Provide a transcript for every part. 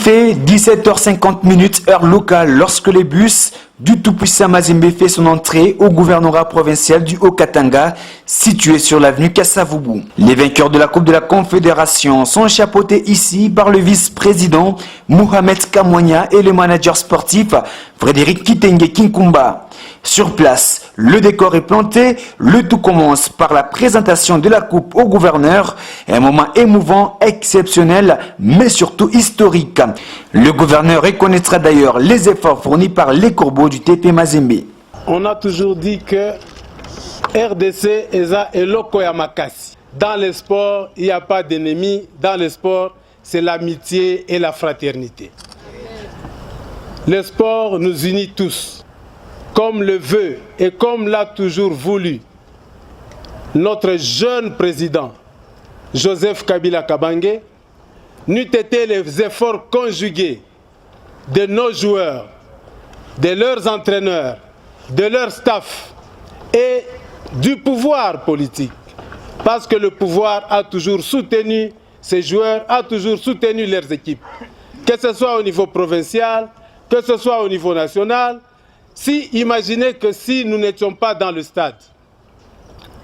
Il fait 17h50 heure locale lorsque les bus du tout-puissant Mazembe fait son entrée au gouvernorat provincial du Haut-Katanga, situé sur l'avenue Kassavubu. Les vainqueurs de la Coupe de la Confédération sont chapeautés ici par le vice-président Mohamed Kamwanya et le manager sportif Frédéric Kitenge Kinkumba. Sur place, le décor est planté, le tout commence par la présentation de la coupe au gouverneur, un moment émouvant, exceptionnel, mais surtout historique. Le gouverneur reconnaîtra d'ailleurs les efforts fournis par les corbeaux du TP Mazembe. On a toujours dit que RDC eza eloko ya makasi. Dans le sport, il n'y a pas d'ennemis. Dans le sport, c'est l'amitié et la fraternité. Le sport nous unit tous. Comme le veut et comme l'a toujours voulu notre jeune président Joseph Kabila Kabange, n'eût été les efforts conjugués de nos joueurs, de leurs entraîneurs, de leur staff et du pouvoir politique. Parce que le pouvoir a toujours soutenu ces joueurs, a toujours soutenu leurs équipes. Que ce soit au niveau provincial, que ce soit au niveau national. Imaginez que si nous n'étions pas dans le stade,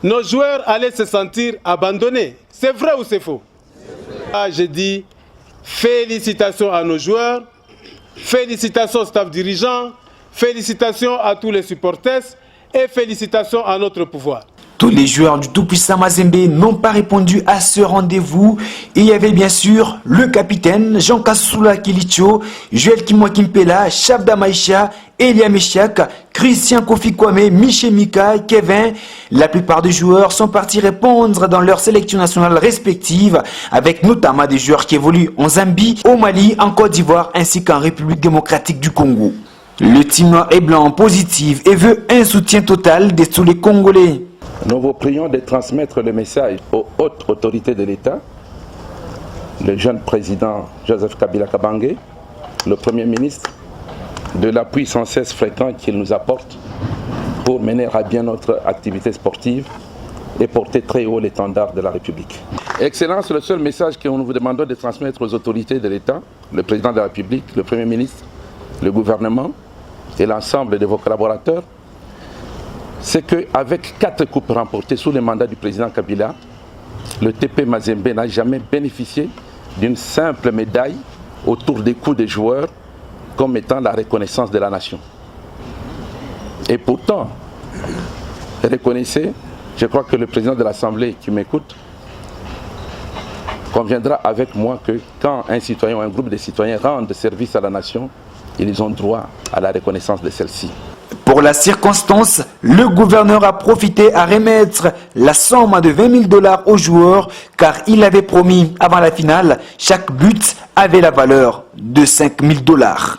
nos joueurs allaient se sentir abandonnés. C'est vrai ou c'est faux? Je dis félicitations à nos joueurs, félicitations au staff dirigeant, félicitations à tous les supporters et félicitations à notre pouvoir. Tous les joueurs du tout-puissant Mazembe n'ont pas répondu à ce rendez-vous. Il y avait bien sûr le capitaine Jean Kassoula Kilicho, Joël Kimwakimpela, Shabda Maïcha, Elia Meshak, Christian Kofi Kwame, Miché Mika, Kevin. La plupart des joueurs sont partis répondre dans leurs sélections nationales respectives, avec notamment des joueurs qui évoluent en Zambie, au Mali, en Côte d'Ivoire ainsi qu'en République démocratique du Congo. Le team noir et blanc positif et veut un soutien total de tous les Congolais. Nous vous prions de transmettre le message aux hautes autorités de l'État, le jeune président Joseph Kabila Kabange, le Premier ministre, de l'appui sans cesse fréquent qu'il nous apporte pour mener à bien notre activité sportive et porter très haut l'étendard de la République. Excellence, le seul message que nous vous demandons de transmettre aux autorités de l'État, le président de la République, le Premier ministre, le gouvernement et l'ensemble de vos collaborateurs, c'est qu'avec 4 coupes remportées sous le mandat du président Kabila, le TP Mazembe n'a jamais bénéficié d'une simple médaille autour des cous des joueurs comme étant la reconnaissance de la nation. Et pourtant, reconnaissez, je crois que le président de l'Assemblée qui m'écoute conviendra avec moi que quand un citoyen ou un groupe de citoyens rendent service à la nation, ils ont droit à la reconnaissance de celle-ci. Pour la circonstance, le gouverneur a profité à remettre la somme de 20 000 $ aux joueurs car il avait promis avant la finale, chaque but avait la valeur de 5 000 $.